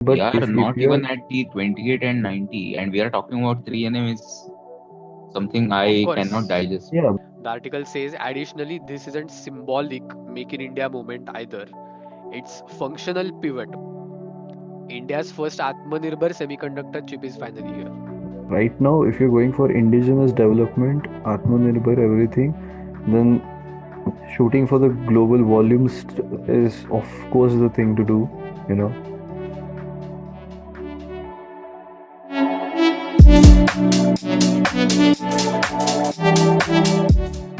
We But are if not you are even at the 28 and 90, and we are talking about 3 nm is something Of I cannot course, digest. yeah, the article says additionally, this isn't symbolic Make in India moment either. It's functional pivot. India's first Atmanirbhar semiconductor chip is finally here. right now, if you're going for indigenous development, Atmanirbhar, everything, then shooting for the global volumes is, of course, the thing to do, you know.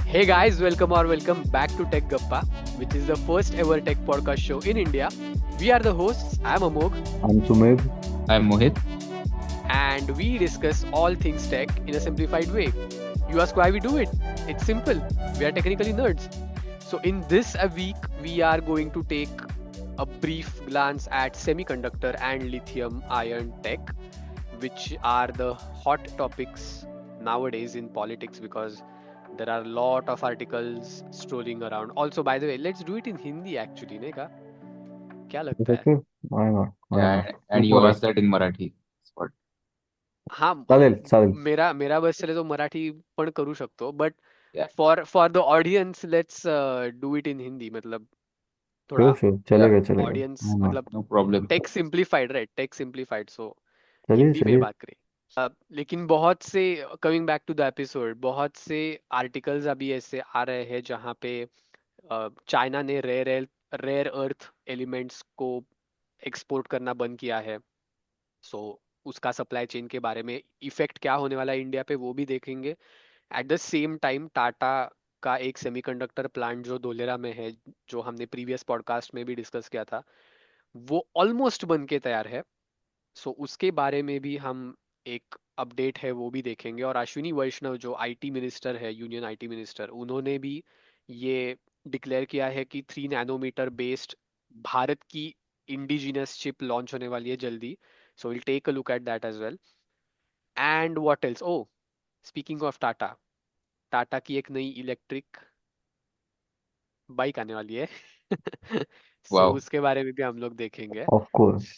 Hey guys, welcome back to Tech Gappa, which is the first ever tech podcast show in India. We are the hosts. I'm Amog, I'm Sumer. I'm Mohit. and we discuss all things tech in a simplified way. You ask why we do it? It's simple. We are technically nerds. So in this a week, we are going to take a brief glance at semiconductor and lithium ion tech, which are the hot topics nowadays in politics because there are a lot of articles strolling around. Also, by the way, let's do it in Hindi actually, नेका क्या It's लगता है? okay. Why not? Why not? Yeah, and Go you for it. asked that in Marathi. Spot. हाँ, चालेल, चालेल. मेरा बस चले तो मराठी पण करू शकतो, but Yeah, for the audience let's do it in Hindi, मतलब थोड़ा Sure, sure. yeah, चलेगा, चलेगा. Audience, Why not? मतलब no problem. Tech simplified, right? Tech simplified, so चलिए, हिंदी में चलिए. बात करें। लेकिन बहुत से, coming back to the episode, बहुत से आर्टिकल्स अभी ऐसे आ रहे हैं जहाँ पे चाइना ने रेयर अर्थ एलिमेंट्स को एक्सपोर्ट करना बंद किया है। सो उसका सप्लाई चेन के बारे में इफेक्ट क्या होने वाला है इंडिया पे, वो भी देखेंगे। At the same time Tata का एक सेमीकंडक्टर प्लांट जो धोलेरा में है, जो हमने प्रीवियस पॉडकास्ट में भी डिस्कस किया था, वो ऑलमोस्ट बन के तैयार है। सो उसके बारे में भी हम एक अपडेट है वो भी देखेंगे। और अश्विनी वैष्णव जो आईटी मिनिस्टर है, यूनियन आईटी मिनिस्टर, उन्होंने भी ये डिक्लेयर किया है कि 3 नैनोमीटर बेस्ड भारत की इंडिजिनस चिप लॉन्च होने वाली है जल्दी। So will take a look at that as well. And what else, oh speaking of Tata, Tata की एक नई इलेक्ट्रिक बाइक आने वाली है। सो Wow. उसके बारे में भी हम लोग देखेंगे। Of course.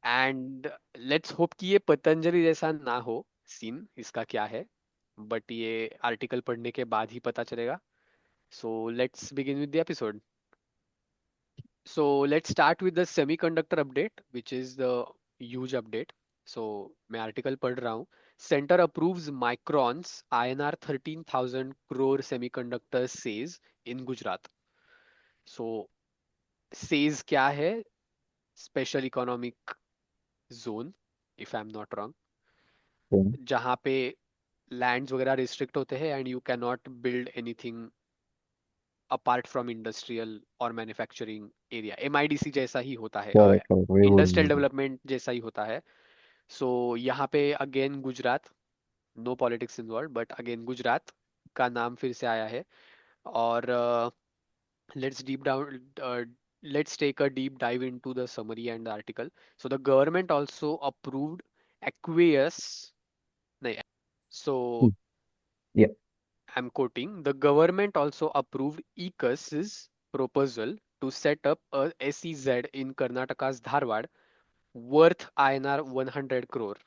And let's hope कि ये पतंजलि जैसा ना हो सीन, इसका क्या है, बट ये आर्टिकल पढ़ने के बाद ही पता चलेगा। So let's begin with the episode. So let's start with the semiconductor update which is the huge update. So मैं आर्टिकल पढ़ रहा हूँ। Centre approves Micron's INR 13,000 crore semiconductor SEZ in Gujarat. So SEZ क्या है? Special economic zone, if I am not wrong, Okay. जहाँ पे lands वगैरह restrict होते हैं and you can not build anything apart from industrial और मैन्युफैक्चरिंग एरिया। एमआईडीसी जैसा ही होता है, Correct, correct. वही बोल इंडस्ट्रियल रही डेवलपमेंट जैसा ही होता है। सो यहाँ पे again Gujarat, no politics involve, but again Gujarat का नाम फिर से आया है। और let's deep down let's take a deep dive into the summary and the article. So the government also approved Aqueous, nahi, so है. Yeah. I'm quoting, the government also approved ECUS's proposal to set up a SEZ in Karnataka's Dharwad worth INR 100 crore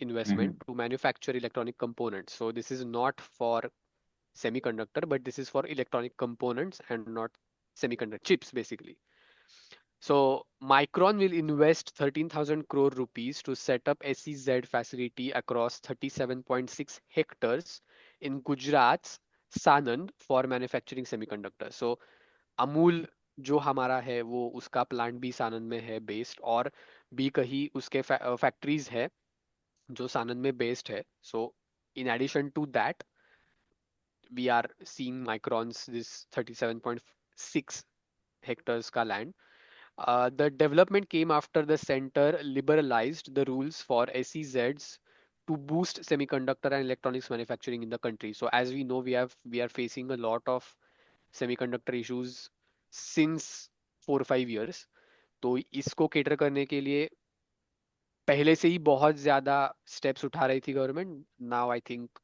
investment Mhm. to manufacture electronic components. So this is not for semiconductor, but this is for electronic components and not semiconductor chips basically. So Micron will invest 13,000 crore rupees to set up SEZ facility across 37.6 hectares in Gujarat's Sanand for manufacturing semiconductors. So Amul जो हमारा है वो उसका plant भी सानंद में है based, और भी कहीं उसके फैक्ट्रीज है जो सानंद में बेस्ड है। So in addition to that we are seeing Micron's this 37.6 hectares का लैंड. The development came after the center liberalized the rules for SEZs to boost semiconductor and electronics manufacturing in the country. So as we know, we are facing a lot of semiconductor issues since 4 or 5 years. तो इसको cater करने के लिए पहले से ही बहुत ज्यादा steps उठा रही थी government. Now I think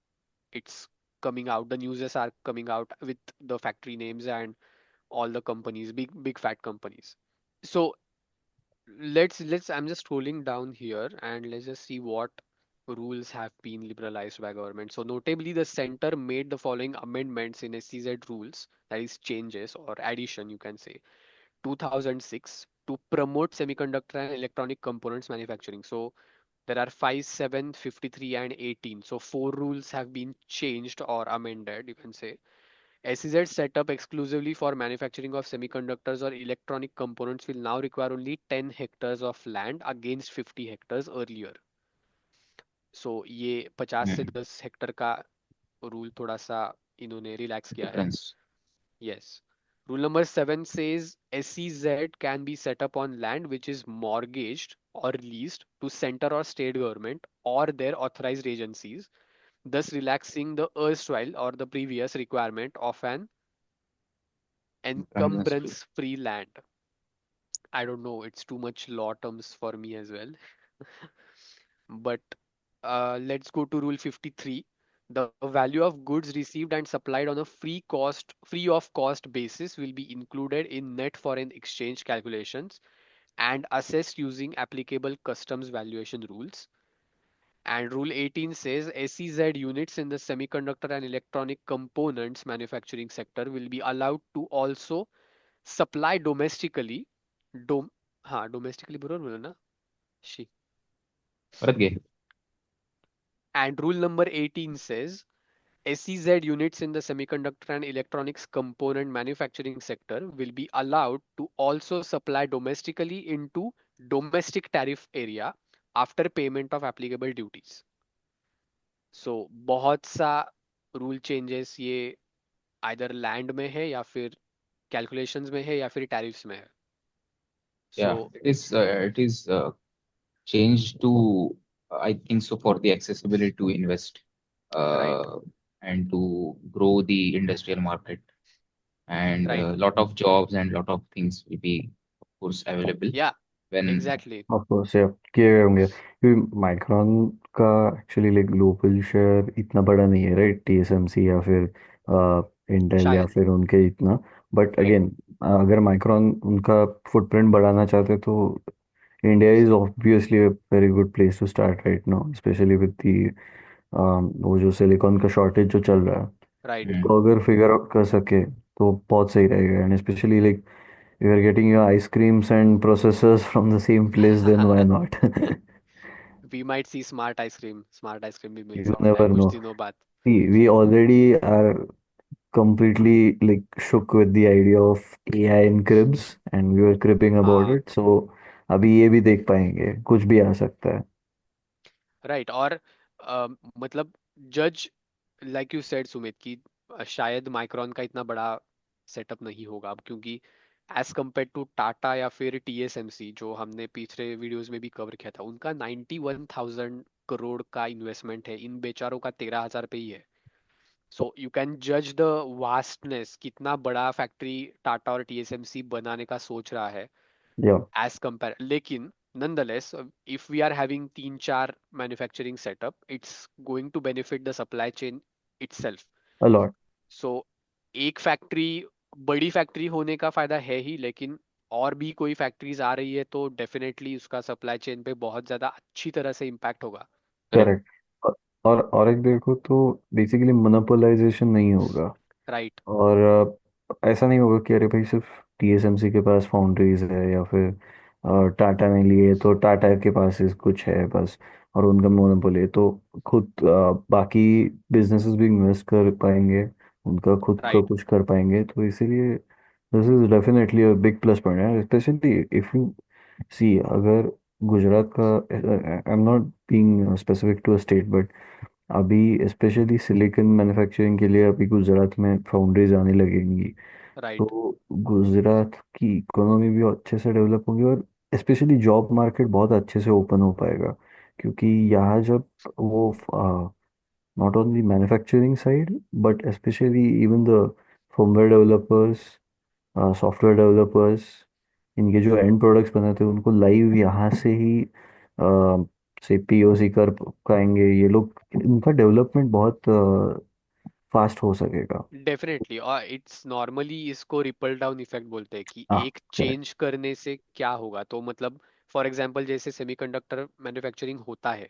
it's coming out, the news are coming out with the factory names and all the companies, big fat companies. So let's I'm just scrolling down here and let's just see what rules have been liberalized by government. So notably, the center made the following amendments in SEZ rules, that is changes or addition, you can say. 2006 to promote semiconductor and electronic components manufacturing. So there are 5, 7, 53, and 18. So four rules have been changed or amended, you can say. SEZ set up exclusively for manufacturing of semiconductors or electronic components will now require only 10 hectares of land against 50 hectares earlier. So ये 50 से Hmm. 10 Hector का rule थोड़ा सा इन्होंने relax किया है. Difference. Yes. Rule number 7 says SEZ can be set up on land which is mortgaged or leased to center or state government or their authorized agencies, thus relaxing the erstwhile or the previous requirement of an Convenience fee. encumbrance-free land. I don't know, it's too much law terms for me as well. But let's go to Rule 53. The value of goods received and supplied on a free of cost basis will be included in net foreign exchange calculations and assessed using applicable customs valuation rules. And Rule 18 says SEZ units in the semiconductor and electronic components manufacturing sector will be allowed to also supply domestically. Dom हाँ domestically बरोबर बोला ना she. परत घे. And rule number 18 says SEZ units in the semiconductor and electronics component manufacturing sector will be allowed to also supply domestically into domestic tariff area after payment of applicable duties. So बहुत सा rule changes ये either land में है या फिर calculations में है या फिर tariffs में है. Yeah, So it is changed to, I think so, for the accessibility to invest right, uh, and to grow the industrial market, and right. a lot of jobs and lot of things will be, of course, available Yeah, when. exactly. Of course या किए गए होंगे क्योंकि micron का actually like global share इतना बड़ा नहीं है राइट टीएसएमसी या फिर इंटेल या शायद. फिर उनके इतना बट Right. अगेन अगर माइक्रोन उनका फुटप्रिंट बढ़ाना चाहते तो India is obviously a very good place to start right now specially with the वो जो सिलिकॉन का शॉर्टेज जो चल रहा है Right. Hmm. उसको अगर फिगर आउट कर सके तो बहुत सही रहेगा and specially like you are getting your ice creams and processors from the same place, then why not? We might see smart ice cream भी मिल You सकता है never कुछ know. दिनों बाद. See, we already are completely like shook with the idea of AI in cribs, and we were cribbing about हाँ, it. So अभी ये भी देख पाएंगे कुछ भी आ सकता है. राइट. और मतलब जज लाइक यू सेड सुमित कि शायद माइक्रोन का इतना बड़ा सेटअप नहीं होगा अब, क्योंकि एज कम्पेयर टू टाटा या फिर टीएसएमसी जो हमने पिछले वीडियोस में भी कवर किया था, उनका 91,000 करोड़ का इन्वेस्टमेंट है, इन बेचारों का 13,000 पे ही है. सो यू कैन जज द वास्टनेस, कितना बड़ा फैक्ट्री टाटा और टीएसएमसी बनाने का सोच रहा है Yeah, as compare. लेकिन nonetheless, if we are having तीन चार manufacturing setup, it's going to benefit the supply chain itself. a lot. So एक फैक्ट्री, बड़ी फैक्ट्री होने का फायदा है ही, लेकिन और भी कोई फैक्ट्रीज आ रही है तो डेफिनेटली उसका सप्लाई चेन पे बहुत ज्यादा अच्छी तरह से इम्पैक्ट होगा. Correct. करेक्ट. और एक देखो तो बेसिकली मोनोपोलाइजेशन नहीं होगा. राइट. और ऐसा नहीं होगा कि अरे भाई सिर्फ टीएसएमसी के पास फाउंड्रीज है या फिर टाटा ने लिए तो टाटा के पास इस कुछ है बस और उनका मोनोपोली है तो खुद बाकी बिजनेसेस भी इन्वेस्ट कर पाएंगे उनका खुद का राइट. कुछ कर पाएंगे तो इसीलिए this is definitely a big plus point है स्पेशली इफ यू सी अगर गुजरात का I am not being specific to a state but अभी स्पेशली सिलिकॉन मैन्युफैक्चरिंग के लिए अभी गुजरात में फाउंड्रीज आने लगेंगी राइट. तो गुजरात की इकोनॉमी भी अच्छे से डेवलप होगी और स्पेशली जॉब मार्केट बहुत अच्छे से ओपन हो पाएगा क्योंकि यहाँ जब वो not only manufacturing side but specially even the firmware developers software developers इनके जो एंड प्रोडक्ट्स बनाते हैं उनको लाइव यहाँ से ही से पीओसी कर पाएंगे ये लोग इनका डेवलपमेंट बहुत फास्ट हो सकेगा. डेफिनेटली. और इट्स नॉर्मली इसको रिपल डाउन इफेक्ट बोलते हैं कि हाँ एक करेक्ट. चेंज करने से क्या होगा. तो मतलब फॉर एग्जांपल जैसे सेमीकंडक्टर मैन्युफैक्चरिंग होता है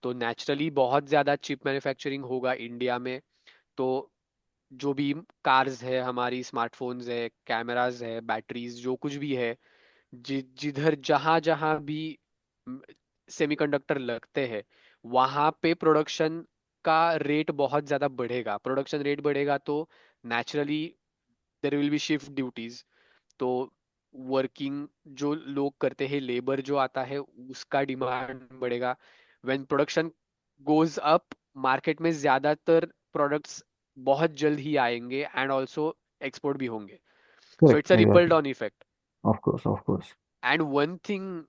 तो नेचुरली बहुत ज़्यादा चिप मैन्युफैक्चरिंग होगा इंडिया में। तो जो भी कार्स है, हमारी स्मार्टफोन्स है, कैमरास है, बैटरीज, जो कुछ भी है, जिधर जहां जहां भी सेमीकंडक्टर लगते हैं वहां पे प्रोडक्शन का रेट बहुत ज्यादा बढ़ेगा। प्रोडक्शन रेट बढ़ेगा तो naturally there will be shift duties. तो वर्किंग जो लोग करते हैं, लेबर जो आता है, उसका डिमांड बढ़ेगा। When production goes up, market में ज्यादातर प्रोडक्ट्स बहुत जल्द ही आएंगे एंड ऑल्सो एक्सपोर्ट भी होंगे। So Correct, it's a ripple exactly. Down effect. Of course, of course. And one thing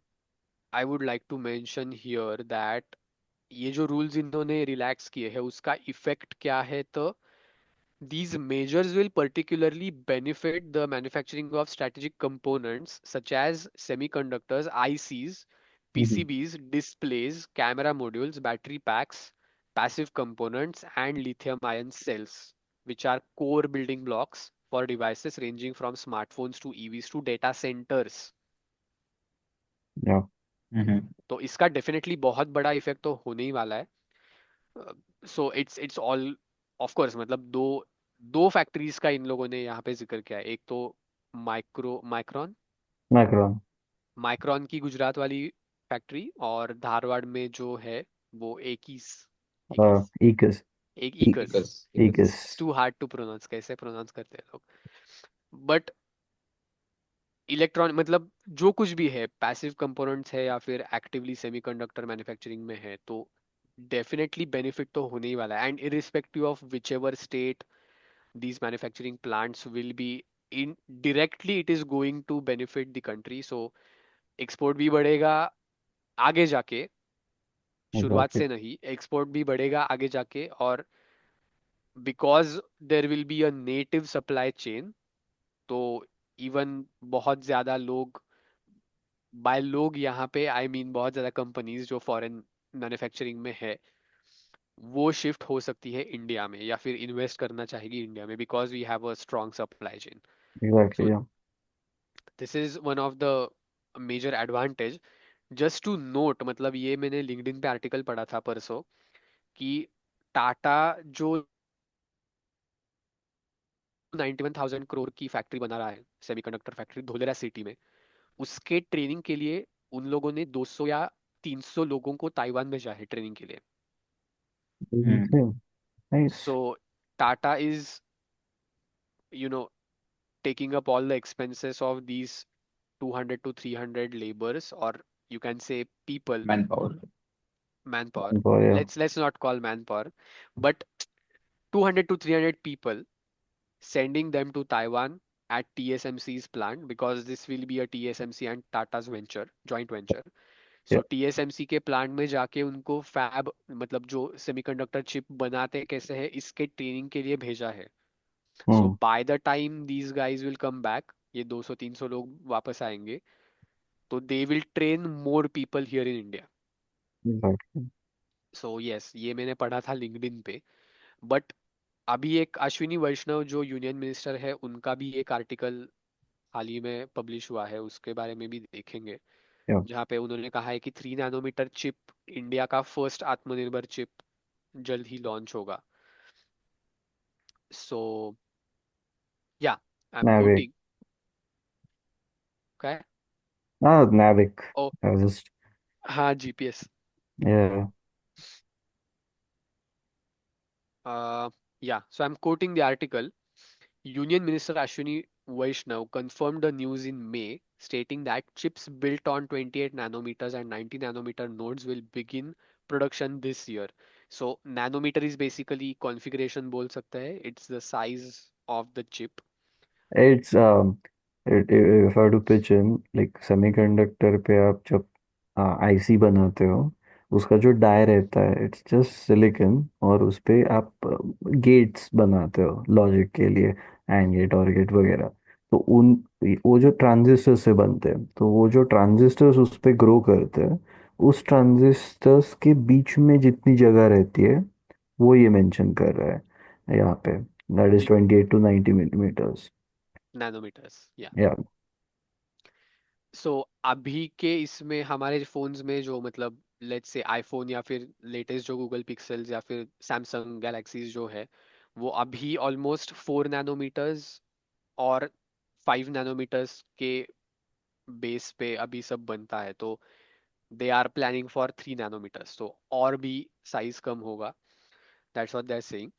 I would like to mention here that ये जो rules इन्होंने रिलैक्स किए हैं उसका इफेक्ट क्या है, तो these measures will particularly benefit the manufacturing of strategic components such as semiconductors, ICs, Mhm. PCBs, displays, camera modules, battery packs, passive components, and lithium ion cells, which are core building blocks for devices ranging from smartphones to EVs to data centers. Yeah, Mm-hmm. तो इसका definitely बहुत बड़ा effect तो होने ही वाला है। So it's all, of course, मतलब दो दो फैक्ट्रीज का इन लोगों ने यहाँ पे जिक्र किया है। एक तो माइक्रॉन Macron. माइक्रॉन की गुजरात वाली फैक्ट्री, और धारवाड़ में जो है वो एकीस, एकीस, Ecus. एक E ईकस। Because it's Ecus. Too hard to pronounce, कैसे प्रोनाउंस करते हैं लोग। बट इलेक्ट्रॉन मतलब जो कुछ भी है, पैसिव कंपोनेंट्स है या फिर एक्टिवली सेमीकंडक्टर मैन्युफैक्चरिंग में है, तो डेफिनेटली बेनिफिट तो होने ही वाला है। And irrespective of which ever state these manufacturing plants will be in, directly it is going to benefit the country. So export भी बढ़ेगा आगे जाके, शुरुआत Exactly. से नहीं, एक्सपोर्ट भी बढ़ेगा आगे जाके। और because there will be a native supply chain, तो इवन बहुत ज्यादा लोग, बाय लोग यहाँ पे आई मीन बहुत ज्यादा कंपनीज जो फॉरेन मैन्युफैक्चरिंग में है, वो शिफ्ट हो सकती है इंडिया में या फिर इन्वेस्ट करना चाहेगी इंडिया में, because we have a strong supply chain. Exactly. So Yeah. This is one of the major advantage. Just to note, मतलब ये मैंने लिंक्डइन पे आर्टिकल पढ़ा था परसों कि टाटा जो 91,000 करोड़ की फैक्ट्री बना रहा है, सेमीकंडक्टर फैक्ट्री धोलेरा सिटी में, उसके ट्रेनिंग के लिए उन लोगों ने 200 या 300 लोगों को ताइवान में भेजा है ट्रेनिंग के लिए। mm, Okay. So Nice. Tata is you know taking up all the expenses of these 200 to 300 laborers, or you can say people, manpower. manpower. Boy, yeah. Let's not call manpower, but 200 to 300 people, sending them to Taiwan at TSMC's plant, because this will be a TSMC and Tata's venture, joint venture. Yeah. So TSMC के plant में जाके उनको fab, मतलब जो semiconductor chip बनाते कैसे है, इसके ट्रेनिंग के लिए भेजा है। सो Hmm. By the time these guys will come back, ये 200-300 लोग वापस आएंगे, तो they will train more people here in India. Exactly. So yes, ये मैंने पढ़ा था लिंक्डइन पे। बट अभी एक अश्विनी वैष्णव जो यूनियन मिनिस्टर है, उनका भी एक आर्टिकल हाल ही में पब्लिश हुआ है, उसके बारे में भी देखेंगे, Yeah. जहाँ पे उन्होंने कहा है कि 3 नैनोमीटर चिप, इंडिया का फर्स्ट आत्मनिर्भर चिप, जल्द ही लॉन्च होगा। So yeah, I am Navic. Coating. क्या? Ah, Navic. Oh I was just, हाँ, GPS. yeah. Yeah, so I'm quoting the article. Union Minister Ashwini Vaishnav confirmed the news in May, stating that chips built on 28 nanometers and 90 nanometer nodes will begin production this year. So nanometer is basically configuration बोल सकते हैं. It's the size of the chip. It's if I were to pitch in like semiconductor पे आप जब IC बनाते हो उसका जो डाई रहता है इट्स जस्ट सिलिकन और उस पे आप गेट्स बनाते हो लॉजिक के लिए एंड गेट और गेट वगैरह तो उन वो जो ट्रांजिस्टर से बनते हैं तो वो जो ट्रांजिस्टर्स उस पे ग्रो करते हैं उस ट्रांजिस्टर्स के बीच में जितनी जगह रहती है वो ये मेंशन कर रहा है यहाँ पे that is It 28 to 90 millimeters. nanometers. Yeah. Yeah. सो अभी के इसमें हमारे फोन्स में जो मतलब लेट्स से आईफोन या फिर लेटेस्ट जो गूगल पिक्सल्स या फिर सैमसंग गैलेक्सीज जो है वो अभी ऑलमोस्ट 4 नैनोमीटर्स और 5 नैनोमीटर्स के बेस पे अभी सब बनता है, तो they are planning for 3 nanometers, तो और भी साइज कम होगा. That's what they are saying.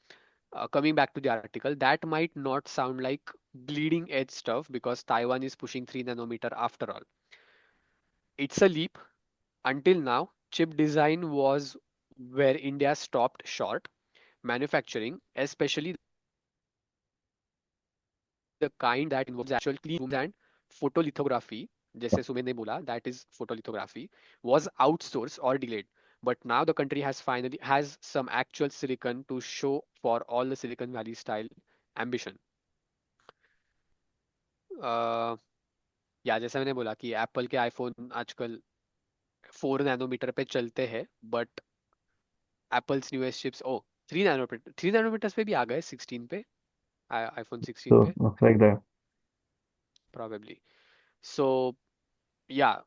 Coming back to the article, that might not sound like bleeding edge stuff because Taiwan is pushing 3 nanometer after all. It's a leap. Until now, chip design was where India stopped short. Manufacturing, especially the kind that involves actual clean rooms and photolithography, जैसे सुमेन ने बोला, that is photolithography, was outsourced or delayed. But now the country has some actual silicon to show for all the Silicon Valley style ambition. uh, या जैसा मैंने बोला कि Apple के iPhone आजकल 4 नैनोमीटर पे चलते हैं, but Apple's newest chips oh 3 nanometers पे भी आ गए 16 पे, आईफोन 16 So पे looks like that. probably. So yeah,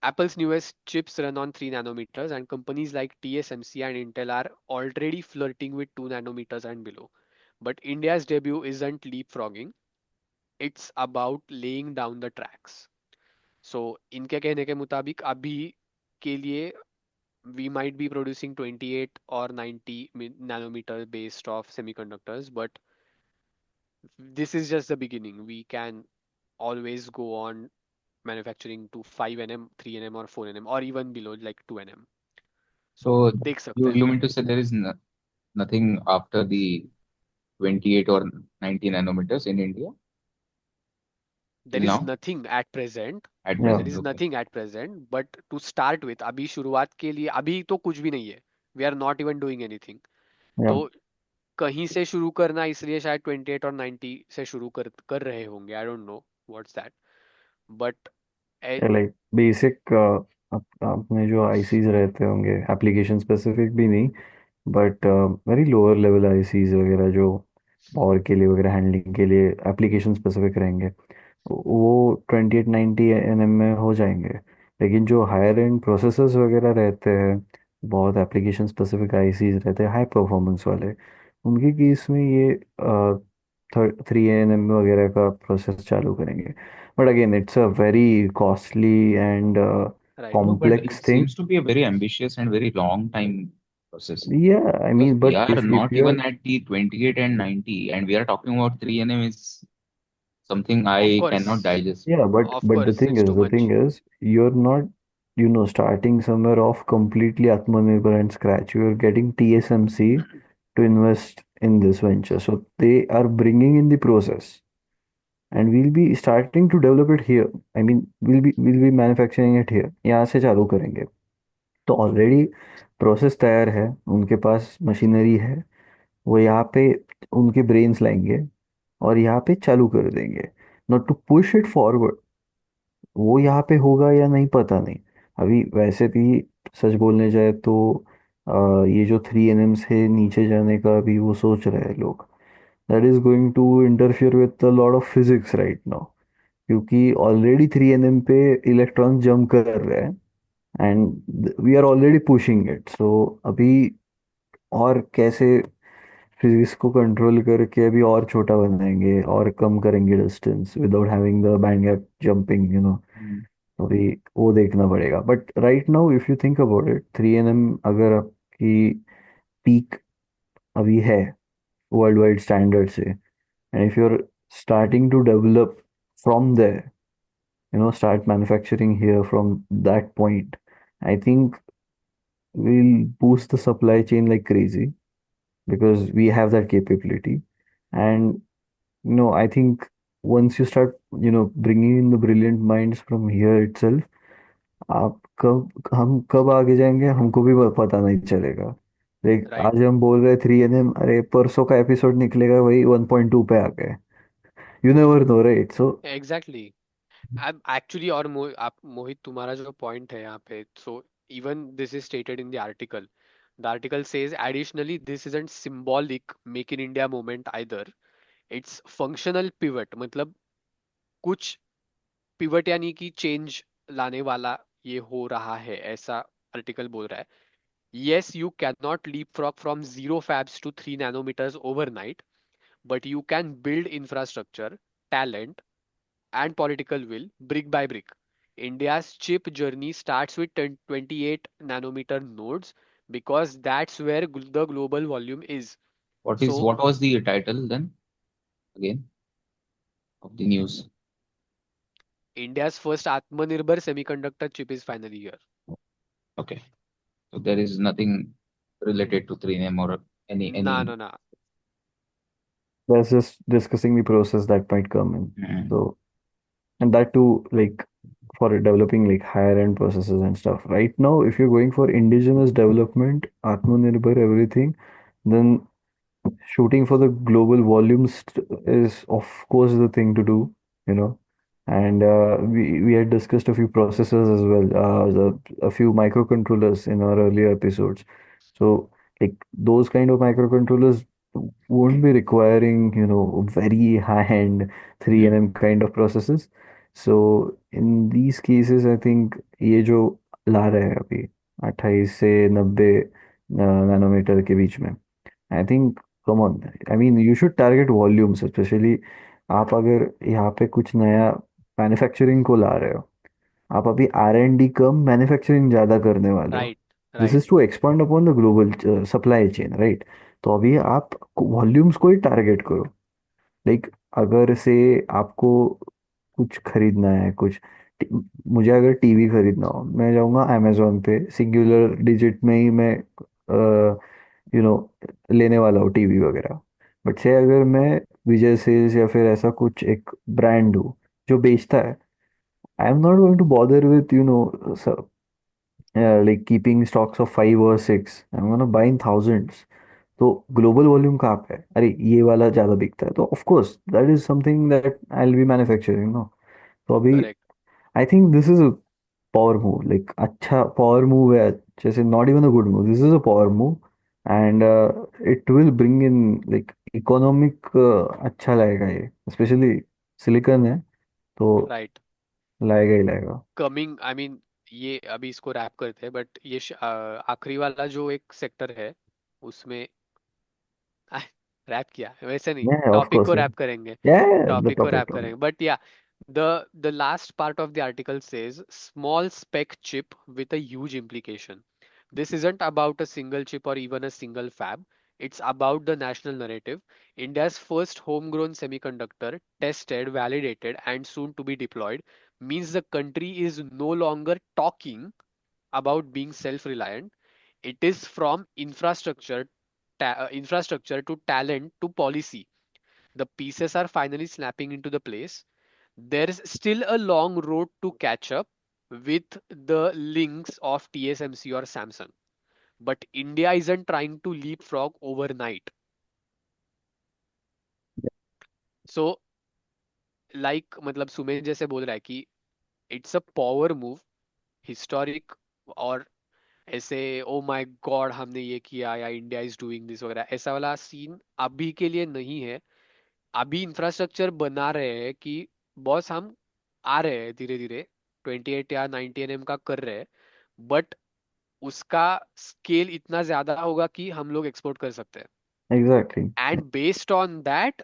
Apple's newest chips run on 3 nanometers, and companies like TSMC and Intel are already flirting with 2 nanometers and below. But India's debut isn't leapfrogging, it's about laying down the tracks. So इनके कहने के मुताबिक अभी के लिए we might be producing 28 or 90 nanometer based off semiconductors, but this is just the beginning. We can always go on manufacturing to 5 nm, 3 nm or 4 nm or even below like 2 nm. So So देख सकते you हैं you हम. mean to say there is nothing after the 28 or 90 nanometers in India There till is now nothing at present. at Yeah, There present? is Okay. nothing at present, but to start with, अभी शुरुआत के लिए अभी तो कुछ भी नहीं है. We are not even doing anything. yeah. तो कहीं से शुरू करना, इसलिए शायद 28 और 90 से शुरू कर रहे होंगे. आई don't know what's that, but like basic अपने जो आईसीज रहते होंगे एप्लीकेशन स्पेसिफिक भी नहीं, but very lower level ICs वगैरह जो पावर के लिए वगैरह हैंडलिंग के लिए एप्लीकेशन स्पेसिफिक रहेंगे, वो 2890 nm में हो जाएंगे. लेकिन जो हायर एंड प्रोसेसर्स वगैरह रहते हैं, बहुत एप्लीकेशन स्पेसिफिक आईसीज रहते हैं हाई परफॉर्मेंस वाले, उनके केस में ये 3 nm वगैरह का प्रोसेस चालू करेंगे. But again it's a very costly and right. No, but complex it thing. seems to be a very ambitious and very long time process Yeah, I because mean, we but are if not even you're, at the 28 and 90, and we are talking about 3 nm is something of I course, cannot digest. yeah, of but course it's too the thing much. is, you're not, starting somewhere off completely Atmanirbhar and scratch. You're getting TSMC to invest in this venture, so they are bringing in the process, and we'll be starting to develop it here. I mean, we'll be manufacturing it here. यहाँ से चालू करेंगे. तो already process तैयार है, उनके पास machinery है, वो यहाँ पे उनके ब्रेन्स लाएंगे और यहाँ पे चालू कर देंगे. Not to push it forward, वो यहाँ पे होगा या नहीं पता नहीं. अभी वैसे भी सच बोलने जाए तो ये जो 3 nm से नीचे जाने का अभी वो सोच रहे हैं लोग, that is going to interfere with a lot of physics right now, क्योंकि ऑलरेडी 3 nm पे इलेक्ट्रॉन जंप कर रहे हैं and we are already pushing it. So अभी और कैसे फिजिक्स को कंट्रोल करके अभी और छोटा बनाएंगे और कम करेंगे distance without having the band gap jumping, Mm. अभी वो देखना पड़ेगा. But right now if you think about it, 3 nm अगर आपकी पीक अभी है वर्ल्ड वाइड स्टैंडर्ड से, and if you are starting to develop from there, start manufacturing here from that point, I think we'll boost the supply chain like crazy because we have that capability. And I think once you start bringing in the brilliant minds from here itself, आप हम कब आगे जाएंगे हमको भी पता नहीं चलेगा. देख राइट. आज हम बोल रहे 3 nm, अरे परसों का एपिसोड निकलेगा वही 1.2 पे आ गए. You never know right. So exactly. अब एक्चुअली और आप मोहित, तुम्हारा जो पॉइंट है यहाँ पे, so even this is stated in the article. The article says additionally this isn't symbolic make in India movement either, it's functional pivot. मतलब कुछ पिवट यानी कि चेंज लाने वाला ये हो रहा है, ऐसा आर्टिकल बोल रहा है. Yes, you cannot leapfrog from zero fabs to 3 nanometers overnight, but you can build infrastructure, talent, and political will brick by brick. India's chip journey starts with 28 nanometer nodes because that's where the global volume is. So, What was the title then again of the news? India's first Atmanirbhar semiconductor chip is finally here. Okay. So there is nothing related to 3nm or Nah, any. no, nah. That's just discussing the process that might come in. Mm, So, and that too, like for developing like higher end processes and stuff. Right now, if you're going for indigenous development, Atmanirbhar, everything, then shooting for the global volumes is of course the thing to do, you know. And we had discussed a few processors as well, a few microcontrollers in our earlier episodes. So like those kind of microcontrollers won't be requiring, very high-end mm, 3nm kind of processes. So in these cases, I think ये जो ला रहे हैं अभी 28 से 90 nanometre के बीच में, I think come on, I mean you should target volumes specially. आप अगर यहाँ पे कुछ नया मैन्युफैक्चरिंग को ला रहे हो, आप अभी R&D कम मैन्युफैक्चरिंग ज़्यादा करने वाले हो. Right, this right, is to expand upon the global supply chain, right? तो अभी आप वॉल्यूम्स को ही टारगेट करो. लाइक अगर से आपको कुछ खरीदना है, मुझे अगर टीवी खरीदना हो, मैं जाऊंगा अमेजोन पे, सिंगुलर डिजिट में ही मैं यू नो लेने वाला हूँ टीवी वगैरह. बट से अगर मैं विजय सेल्स या फिर ऐसा कुछ एक ब्रांड हूँ जो बेचता है, I am not going to bother with like keeping stocks of 5 or 6. I'm gonna buy in thousands. तो ग्लोबल वॉल्यूम कहाँ पे है? अरे ये वाला ज़्यादा बिकता है, तो of course that is something that I will be manufacturing, no. तो अभी correct. I think this is a power move, like अच्छा पावर मूव है. जैसे not even a good move, this is a power move. And it will bring in like economic, अच्छा लाएगा ये, specially silicon है तो Right. लाएगा ही लाएगा. कमिंग आई मीन, ये अभी इसको रैप करते हैं, बट ये आखिरी वाला जो एक सेक्टर है उसमें रैप किया वैसे नहीं, Yeah, of टॉपिक course, को yeah. रैप करेंगे. Yeah, the टॉपिक को topic, रैप topic. करेंगे, बट या the last part of the article says small spec chip with a huge implication. This isn't about a single chip or even a single fab. It's about the national narrative. India's first homegrown semiconductor, tested, validated, and soon to be deployed, means the country is no longer talking about being self-reliant. It is from infrastructure to talent to policy. The pieces are finally snapping into the place. There is still a long road to catch up with the links of TSMC or Samsung. But India isn't trying to leapfrog overnight. So, like मतलब सुमेश जैसे बोल रहा है कि it's a power move, historic, और ऐसे oh my God हमने ये किया या इंडिया इज डूइंग दिस वगैरह ऐसा वाला सीन अभी के लिए नहीं है. अभी इंफ्रास्ट्रक्चर बना रहे हैं कि बॉस हम आ रहे हैं धीरे धीरे, 28 या 90 nm का कर रहे हैं, बट उसका स्केल इतना ज्यादा होगा कि हम लोग एक्सपोर्ट कर सकते हैं. Exactly. And based on that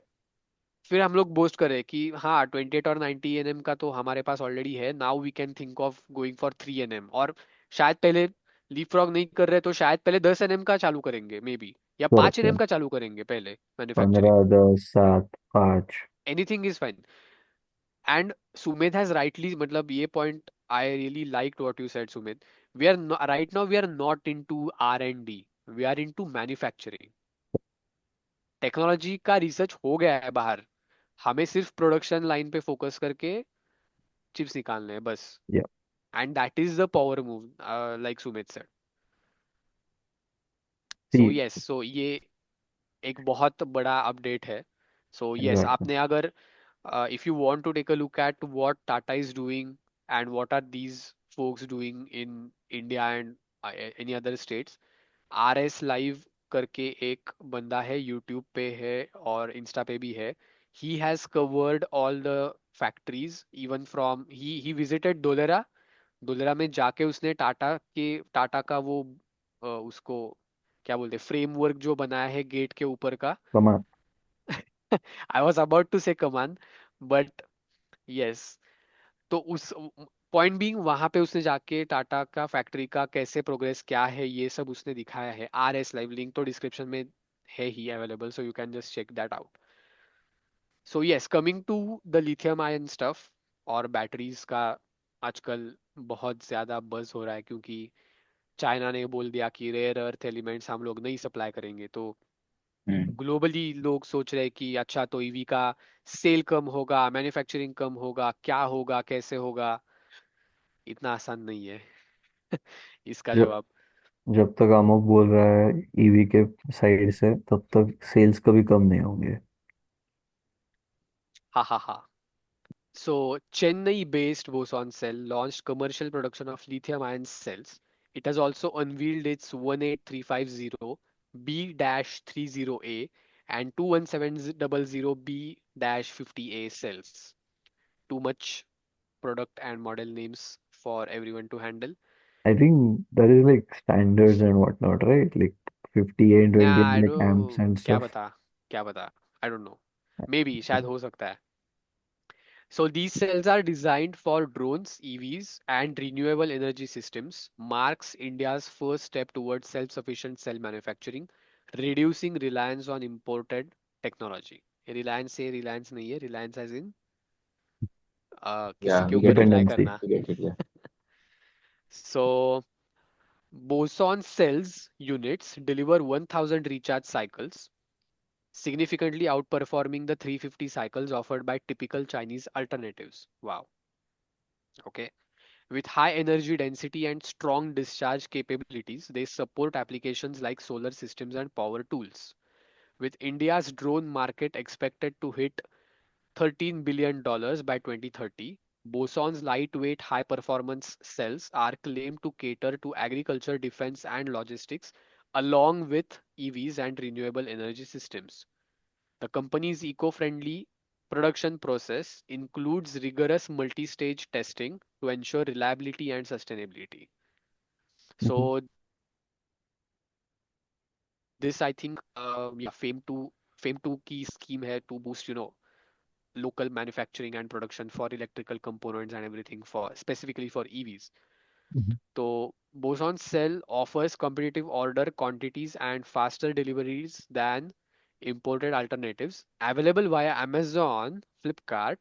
फिर हम लोग बोस्ट करें कि हाँ 28 और 90 nm का तो हमारे पास ऑलरेडी है, now we can think of going for 3 nm. और शायद पहले लीपफ्रॉग नहीं कर रहे तो शायद पहले 10 nm का चालू करेंगे मे बी, या पांच Correct, एन yeah. एम का चालू करेंगे पहले manufacturing. 15, 10, 7, 5. Anything is fine. And Sumit has rightly, मतलब ये point I really like what you said Sumit. We are right now we are not into R&D, we are into manufacturing. Technology का research हो गया है बाहर, हमें सिर्फ प्रोडक्शन लाइन पे फोकस करके चिप्स निकालने हैं बस. Yeah. And that is the power move, like Sumit said. So See, yes, सो ये एक बहुत बड़ा अपडेट है. So yes, exactly. आपने अगर if you want to take a look at what Tata is doing and what are these folks doing in India and any other states, RS Live करके एक बंदा है, यूट्यूब पे है और इंस्टा पे भी है. He has covered all the factories, even from he visited Dholera Dulra में जाके उसने टाटा का वो उसको क्या बोलते, फ्रेमवर्क जो बनाया है गेट के ऊपर का। कमान। आई वॉज अबाउट टू से कमान, बट यस। तो उस पॉइंट बीइंग वहां पे उसने जाके टाटा का फैक्ट्री का कैसे प्रोग्रेस क्या है ये सब उसने दिखाया है। RS लाइव लिंक तो डिस्क्रिप्शन में है ही available, so you can just check that out. So yes, coming to the lithium ion stuff और बैटरीज का आजकल बहुत ज्यादा बज हो रहा है, क्योंकि चाइना ने बोल दिया कि रेयर अर्थ एलिमेंट्स हम लोग नहीं सप्लाई करेंगे। तो हम्म। ग्लोबली लोग सोच रहे हैं कि अच्छा, तो ईवी का सेल कम होगा, मैन्युफैक्चरिंग कम होगा, क्या होगा, कैसे होगा। इतना आसान नहीं है इसका जब जवाब। जब तक आमोक बोल रहा है ईवी के साइड से, तब तक सेल्स कभी कम नहीं होंगे। हा हा हा। So, Chennai-based Boson Cell launched commercial production of lithium-ion cells. It has also unveiled its 18350B-30A and 21700B-50A cells. Too much product and model names for everyone to handle. I think there is like standards and whatnot, right? Like 50 and 20 Nah, and I like amps don't, and stuff. क्या बता, I don't know. Maybe शायद हो सकता है। So these cells are designed for drones, EVs, and renewable energy systems, marks India's first step towards self-sufficient cell manufacturing, reducing reliance on imported technology. Reliance से reliance नहीं है, reliance as in किसी Yeah, के we ऊपर get it. Rely Dependency. करना। We get it. Yeah. So boson cells units deliver 1000 recharge cycles, significantly outperforming the 350 cycles offered by typical Chinese alternatives. Wow. Okay. With high energy density and strong discharge capabilities, they support applications like solar systems and power tools. With India's drone market expected to hit $13 billion by 2030, Boson's lightweight high performance cells are claimed to cater to agriculture, defense, and logistics, along with EVs and renewable energy systems. The company's eco-friendly production process includes rigorous multi-stage testing to ensure reliability and sustainability. Mhm. So this, I think, yeah, FAME2 key scheme hai to boost, local manufacturing and production for electrical components and everything for specifically for EVs. Mhm. So Boson Cell offers competitive order quantities and faster deliveries than imported alternatives, available via Amazon, Flipkart,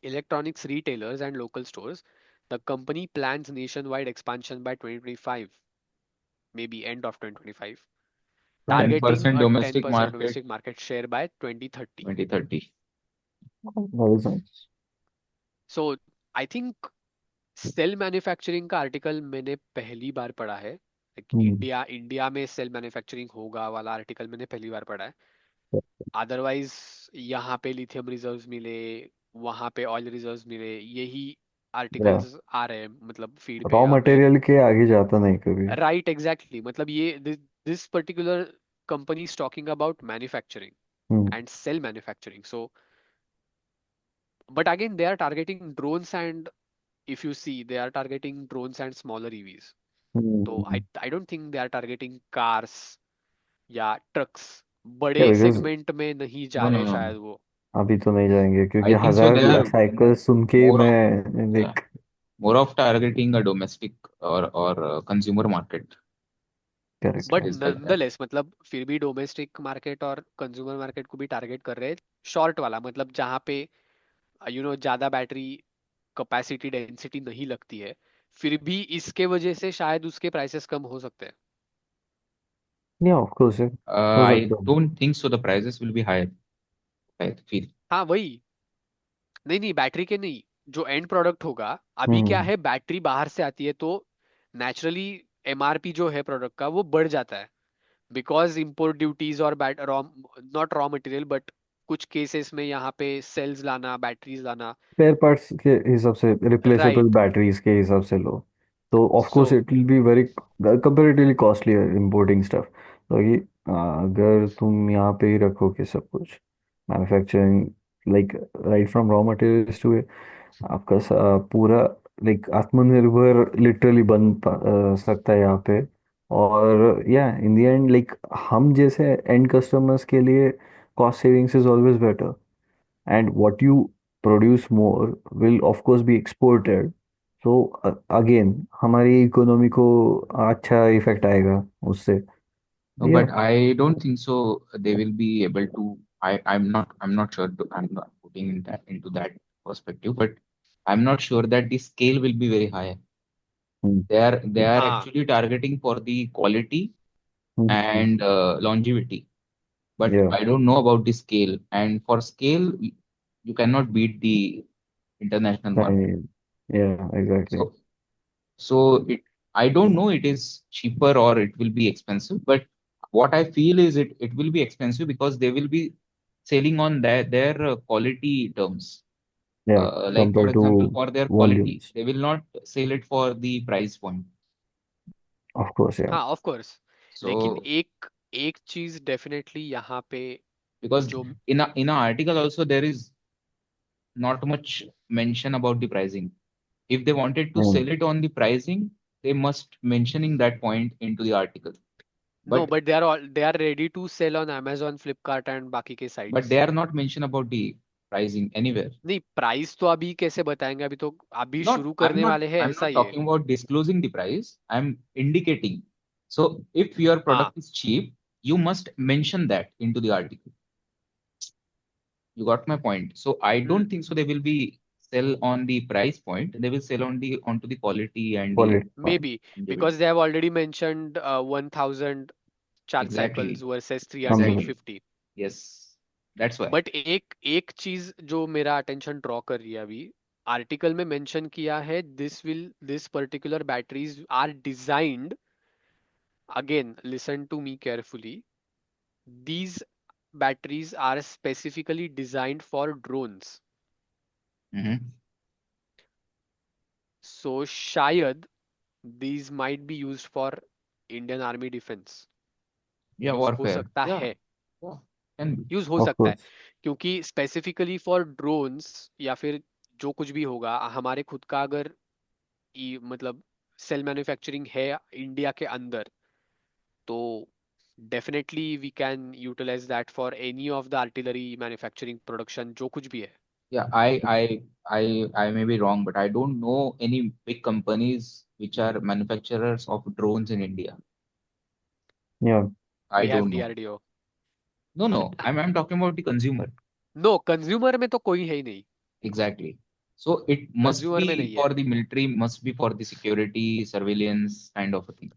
electronics retailers, and local stores. The company plans nationwide expansion by 2025, maybe end of 2025, Right. Ten targeting percent a domestic 10% market, domestic market share by 2030. 2030. That is nice. So I think cell manufacturing का article मैंने पहली बार पढ़ा है। Hmm. India India में cell manufacturing होगा वाला article मैंने पहली बार पढ़ा है। अदरवाइज यहाँ पे लिथियम रिजर्व्स मिले, वहाँ पे ऑयल रिजर्व्स मिले, यही Yeah. आर्टिकल्स आ रहे हैं मतलब फीड पे रॉ यहाँ पे। मटेरियल के आगे जाता नहीं कभी। राइट, एग्जैक्टली, मतलब ये this particular company is talking about manufacturing Hmm. And cell manufacturing. So but again they are targeting drones and, if you see, they are targeting drones and smaller EVs. तो Hmm. I don't think they are targeting cars या trucks. Yeah, बड़े because segment में नहीं No, जा no, रहे no, शायद no. वो। अभी तो नहीं जाएंगे, क्योंकि I think so. They 1000 are cycle सुन के ही more of, मैं yeah, देख। more of targeting a domestic or consumer market. Correct but है। It is like that. Nonetheless मतलब फिर भी डोमेस्टिक मार्केट और कंज्यूमर मार्केट को भी टारगेट कर रहे हैं। शॉर्ट वाला मतलब जहाँ पे ज्यादा बैटरी कैपेसिटी डेंसिटी नहीं लगती है, फिर भी इसके वजह से शायद उसके प्राइसेस कम हो सकते हैं। या ऑफ कोर्स हो I सकता है। don't think so. The prices will be higher. I feel. हाँ वही, नहीं नहीं बैटरी के नहीं, जो एंड प्रोडक्ट होगा। अभी क्या हम्म। है, बैटरी बाहर से आती है तो नेचुरली MRP जो है प्रोडक्ट का वो बढ़ जाता है, बिकॉज इंपोर्ट ड्यूटीज और bat raw not raw material but कुछ केसेस में यहाँ पे सेल्स लाना, बैटरीज लाना। स्पेयर पार्ट्स के हिसाब से, रिप्लेसेबल राइट। बैटरीज के हिसाब से लो, तो of so course it will be very comparatively costly importing stuff. तो ये अगर तुम यहाँ पे ही रखोगे सब कुछ, manufacturing, like right from raw materials to आपका पूरा लाइक आत्मनिर्भर लिटरली सकता है यहाँ पे। और या इन द एंड लाइक हम जैसे एंड कस्टमर्स के लिए cost savings is always better, and what you produce more will of course B exported. So again हमारी इकोनॉमी को अच्छा इफेक्ट आएगा उससे। No, या but I don't think so. They will be able to. I'm not sure. I'm not putting in that into that perspective, but I'm not sure that the scale will be very high. They are हाँ actually targeting for the quality and longevity, but या I don't know about the scale. And for scale, you cannot beat the international market. या exactly. So I don't know it is cheaper or it will be expensive, but what I feel is it will be expensive because they will be selling on their quality terms. Yeah Like for compare to example, for their quality, volumes. they will not sell it for the price point. Of course yeah. हाँ of course. लेकिन So एक एक चीज definitely यहाँ पे because जो in a article also there is not much mention about the pricing. If they wanted to sell it on the pricing, they must mentioning that point into the article. No But but they are ready to sell on Amazon, Flipkart and बाकी के but sites. they are not mention about the pricing anywhere. नहीं price तो अभी कैसे बताएंगे, अभी तो अभी Not शुरू I'm करने not वाले हैं I'm ऐसा not ही है। talking about disclosing the price. I'm indicating. So if your हाँ product is cheap, you must mention that into the article. You got my point. So I don't think so they will be sell on the price point. They will sell on the onto the quality and the quality मे point. बी because longevity. They have already mentioned 1000 charge cycles Exactly. Versus hmm. 350। Yes. That's why. But एक एक चीज जो मेरा attention draw कर रही है अभी, आर्टिकल में मेंशन किया है this particular batteries are designed, again listen to me carefully, these batteries are specifically designed for drones. Mm-hmm. So शायद these might be used for Indian Army Defense. Yeah, use हो warfare. सकता Yeah. है, Yeah. Can be. Use हो of सकता है, course. क्योंकि specifically for drones या फिर जो कुछ भी होगा, हमारे खुद का अगर मतलब सेल मैन्युफैक्चरिंग है इंडिया के अंदर, तो definitely we can utilize that for any of the artillery manufacturing production जो कुछ भी है। Yeah, I may be wrong, but I don't know any big companies which are manufacturers of drones in India. या I we have don't know. DRDO. No, no, I'm talking about the consumer. No consumer में तो कोई है ही नहीं, Exactly. So it must consumer में be नहीं है। for the military, must be for the security, surveillance kind of a thing.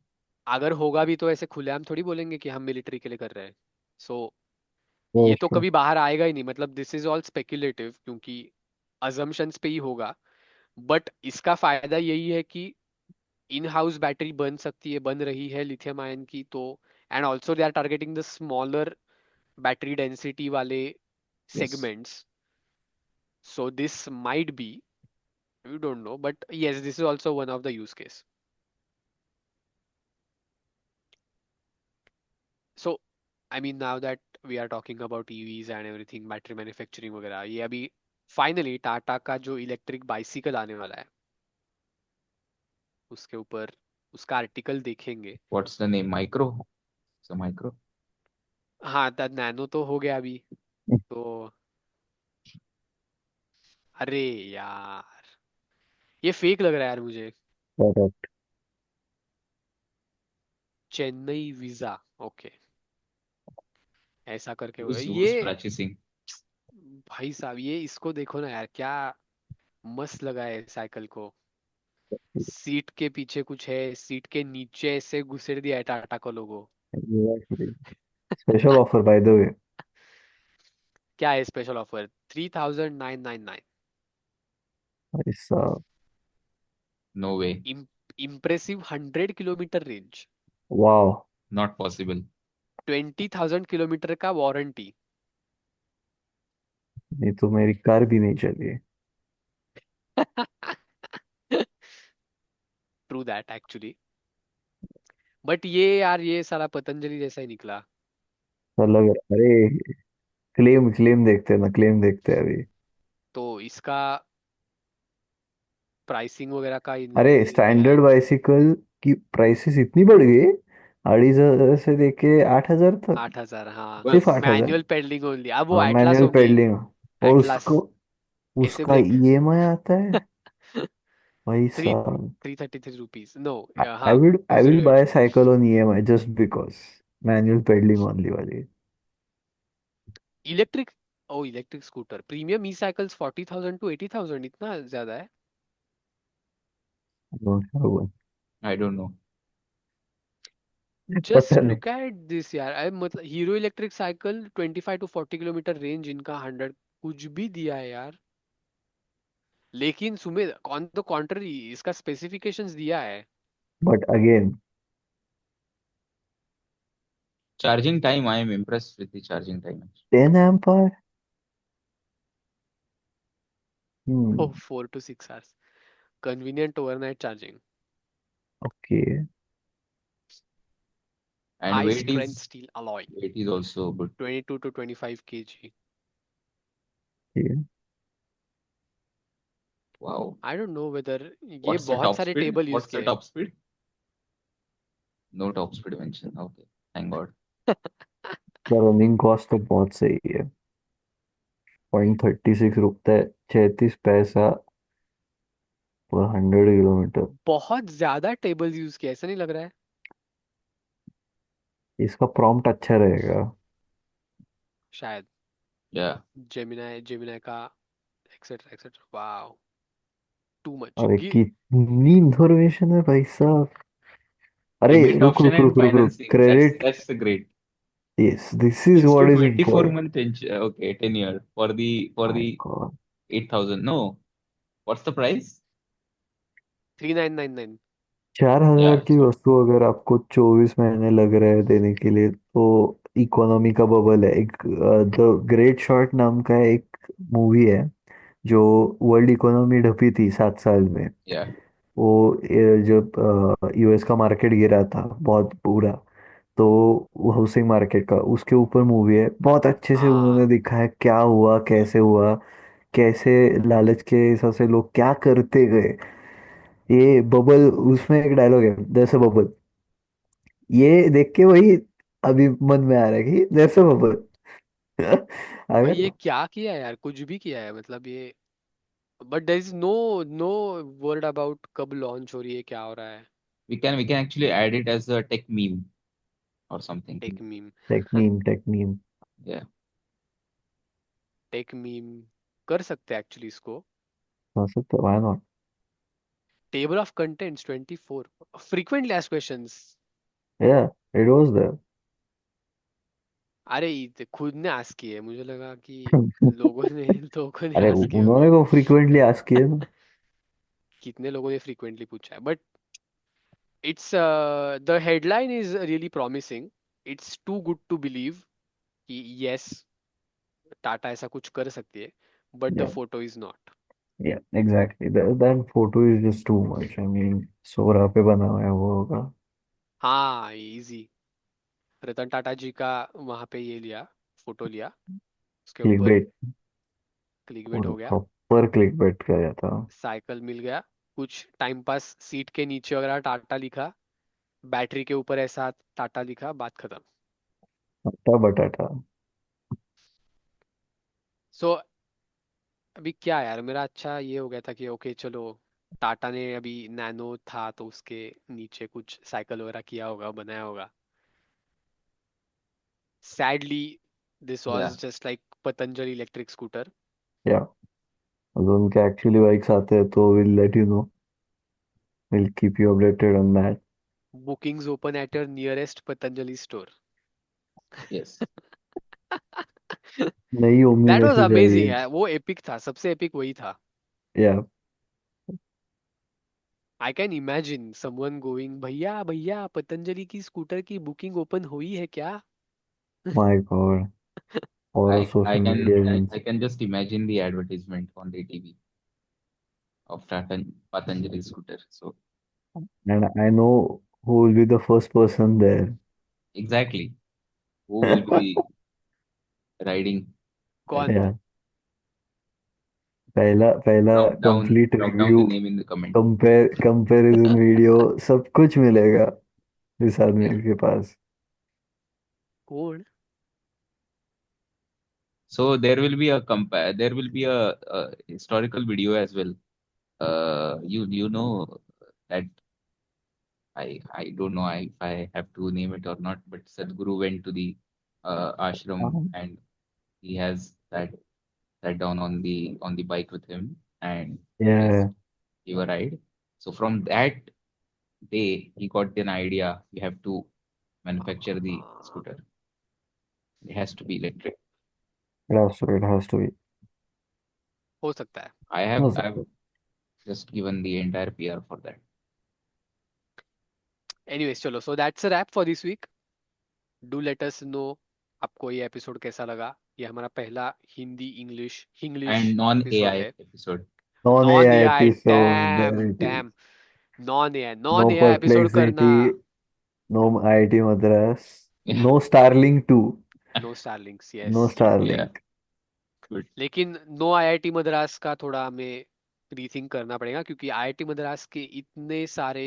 अगर होगा भी तो ऐसे खुलेआम थोड़ी बोलेंगे कि हम मिलिट्री के लिए कर रहे हैं। सो ये दैट्स तो ट्रू। कभी बाहर आएगा ही नहीं, मतलब दिस इज ऑल स्पेक्युलेटिव, क्योंकि अजम्पशंस पे ही होगा। बट इसका फायदा यही है कि इन हाउस बैटरी बन सकती है, बन रही है लिथियम आयन की, तो and also they are targeting the smaller battery density वाले Yes. Segments. So this might be, we don't know, but yes this is also one of the use case. So I mean now that we are talking about EVs and everything, battery manufacturing वगैरह, ये अभी finally Tata का जो electric bicycle आने वाला है उसके ऊपर उसका आर्टिकल देखेंगे। What's the name? Micro? So micro. हाँ द नैनो तो हो गया अभी तो। अरे यार ये फेक लग रहा है यार मुझे। करेक्ट। चेन्नई वीजा, ओके, ऐसा करके होगा Who's ये। purchasing? भाई साहब ये इसको देखो ना यार, क्या मस्त लगा है साइकिल को। सीट के पीछे कुछ है, सीट के नीचे ऐसे घुसेड़ दिया है टाटा को लोगो। Special offer by the way. क्या है स्पेशल ऑफर? 3999। ऐसा। No way. Impressive 100 kilometre range, वाह। Not possible. 20,000 किलोमीटर का वारंटी। नहीं तो मेरी कार भी नहीं चली। ट्रू दैट एक्चुअली, बट ये यार ये सारा पतंजलि जैसा ही निकला। तो लग रहा अरे क्लेम क्लेम देखते हैं ना, क्लेम देखते हैं अभी। तो इसका प्राइसिंग वगैरह का अरे ये है। स्टैंडर्ड बाइसिकल की प्राइसेस इतनी बढ़ गई, 2,500 से लेके 8,000 तक। 8,000, हाँ। बस सिर्फ 8,000। मैनुअल पेडलिंग ओनली, अब वो हाँ, एटलास मैनुअल होगी। पेडलिंग। और एटलास उसको एसएफ उसका देख। ईएमआई आता है भाई थ्री साहब। 333 रुपीज, नो। I हाँ, would I will usually buy wait. a cycle on EMI just because manual pedaling only वाली। Electric, oh electric scooter premium e cycles 40,000 to 80,000, इतना ज्यादा है? Don't have one। I don't know. पता just नहीं। Look at this यार, I मतलब Hero electric cycle 25 to 40 kilometre range, इनका 100 कुछ भी दिया है यार। लेकिन सुमित, ऑन द कॉन्ट्ररी, इसका स्पेसिफिकेशंस दिया है। But again, Charging time, I am impressed with the charging time. 10 amp hour। Oh, Hmm. 4 to 6 hours, convenient overnight charging, Okay. And high strength steel alloy, weight is also good. 22 to 25 kg. Okay. Wow. I don't know whether ये What's the बहुत top सारे speed? Table use What's the किए top speed? No top speed mention. Okay. Thank God. हैं। Running cost तो बहुत सही है। 0.36 रुकता है, 36 पैसा पर 100 किलोमीटर। बहुत ज्यादा टेबल यूज किया, ऐसा नहीं लग रहा है? इसका प्रॉम्प्ट अच्छा रहेगा। शायद Yeah. जेमिनाई जेमिनाई का, etcetera etcetera, wow, too much अरे गी। कितनी इंफॉर्मेशन है भाई साहब। अरे Payment रुक option रुक and रुक रुक रुक, financing. Credit. That's the great. Yes, this is 6 to what is 24 important. month okay, tenure for my the God. 8,000. No. What's the price? 3999। 4,000 Yeah. की So वस्तु अगर आपको 24 महीने लग रहे हैं देने के लिए, तो इकोनॉमी का बबल है। एक द ग्रेट शॉर्ट नाम का एक मूवी है, जो वर्ल्ड इकोनॉमी ढपी थी 7 साल में। yeah. वो जब यूएस का मार्केट गिरा था बहुत बुरा, तो हाउसिंग मार्केट का उसके ऊपर मूवी है। बहुत अच्छे से हाँ उन्होंने दिखाया क्या हुआ, कैसे हुआ, कैसे लालच के हिसाब से लोग क्या करते गए। ये बबल, उसमें एक डायलॉग है, जैसे बबल, ये देख के वही अभी मन में आ रहा है कि जैसे बबल। भाई, अगर ये क्या किया है यार, कुछ भी किया है मतलब ये। But there is no no word about कब लॉन्च हो रही है, क्या हो रहा है। We can actually add it as a tech meme or something. Tech meme. Tech meme. Yeah. Tech meme कर सकते हैं एक्चुअली इसको। हो सकता, why not. Table of contents 24, frequently asked questions. या, इट वाज देयर। अरे ये तो खुद ने आस्क किए, मुझे लगा कि लोगों ने अरे आस्क किए उन्होंने होंगे। को फ्रीक्वेंटली आस्क किया ना। कितने लोगों ने फ्रीक्वेंटली पूछा है, but it's the headline is really promising. It's too good to believe कि यस, टाटा ऐसा कुछ कर सकती है, but the yeah, photo is not. Yeah exactly, that photo is just too much. I mean, Sora पे बना हुआ है वो होगा। हाँ, इजी। रतन टाटा जी का वहां पे ये लिया, फोटो लिया, उसके क्लिक ऊपर बेट। क्लिकबेट और हो गया। प्रॉपर क्लिक बेट किया जाता। साइकिल मिल गया, कुछ टाइम पास, सीट के नीचे वगैरह टाटा लिखा, बैटरी के ऊपर ऐसा टाटा लिखा, बात खत्म। आता बटाटा। सो अभी क्या यार, मेरा अच्छा ये हो गया था कि ओके चलो, टाटा ने अभी नैनो था तो उसके नीचे कुछ साइकिल वगैरह किया होगा, बनाया होगा। Sadly this Yeah. Was just like Patanjali electric scooter. या, अगर उनके एक्चुअली बाइक्स आते हैं तो will let you know, will keep you updated on that. Bookings open at your nearest Patanjali store. Yes. नई ओमनी दैट वाज मैसेज आई है। Amazing है, वो एपिक था, सबसे एपिक वही था। या, I can imagine someone going, भैया भैया पतंजलि की स्कूटर की बुकिंग ओपन हुई है क्या? My God. और I social can media I events. can just imagine the advertisement on the TV of Tata Patanjali scooter. So and I know who will be the first person there. exactly, who will be riding that? कौन? या, पहला पहला complete drop down review, the name in the comment. Comparison video, सब कुछ मिलेगा इस आदमी Yeah. के पास. कोण? So there will be a there will be a historical video as well. You know that I don't know if I have to name it or not, but Sadhguru went to the ashram हाँ. and he has that sat down on the bike with him and just Yeah, give a ride. So from that day he got an idea we have to manufacture the हाँ, scooter. It has to be electric. it has to be. हो सकता है. हो I've सकता है. just given the entire PR for that. Anyways, चलो, so that's a wrap for this week. Do let us know आपको ये एपिसोड कैसा लगा. ये हमारा पहला Hindi English Hinglish And non episode AI है. episode. Non non AI AI, episode, damn there it is. Damn. No non AI episode करना. Perplexity, no IIT Madras, Yeah, no Starlink 2, no Starlinks, no yes. yeah, Starlink. good. लेकिन no IIT Madras का थोड़ा हमें rethink करना पड़ेगा, क्योंकि IIT Madras के इतने सारे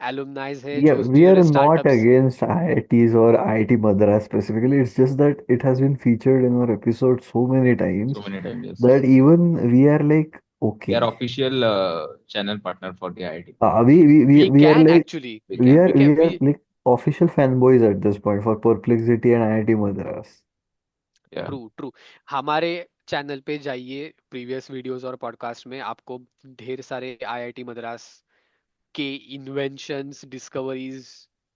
एलुमनाइज है Yeah, जो we are जिन्होंने not startups. against IITs or IIT Madras specifically. It's just that it has been featured in our episode so many So times many times, that yes. even we are like, We are okay. official channel partner for the IIT. We We are can like, actually, We can. we are like official fanboys at this point for Perplexity and IIT Madras. Yeah. True true. हमारे channel पे जाइए, previous videos और podcast में आपको ढेर सारे IIT Madras के inventions, discoveries,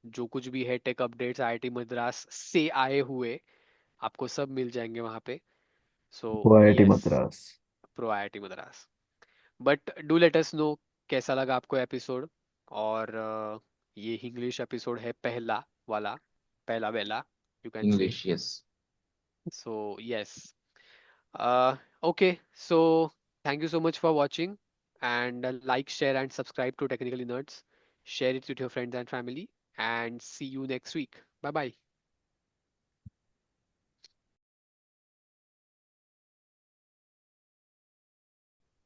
जो कुछ भी है, टेक अपडेट्स आईआईटी मद्रास से आए हुए, आपको सब मिल जाएंगे वहाँ पे. सो वो IIT yes, Madras. Pro IIT Madras. But do let us know कैसा लगा आपको एपिसोड. और ये इंग्लिश एपिसोड है, पहला वाला, पहला वेला, you can say. English, yes. So yes. Okay, so thank you so much for watching, and like, share, and subscribe to Technically Nerds. Share it with your friends and family, and see you next week. Bye bye.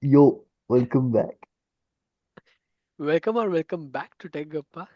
Yo, welcome back. Welcome or welcome back to Tech Gappa.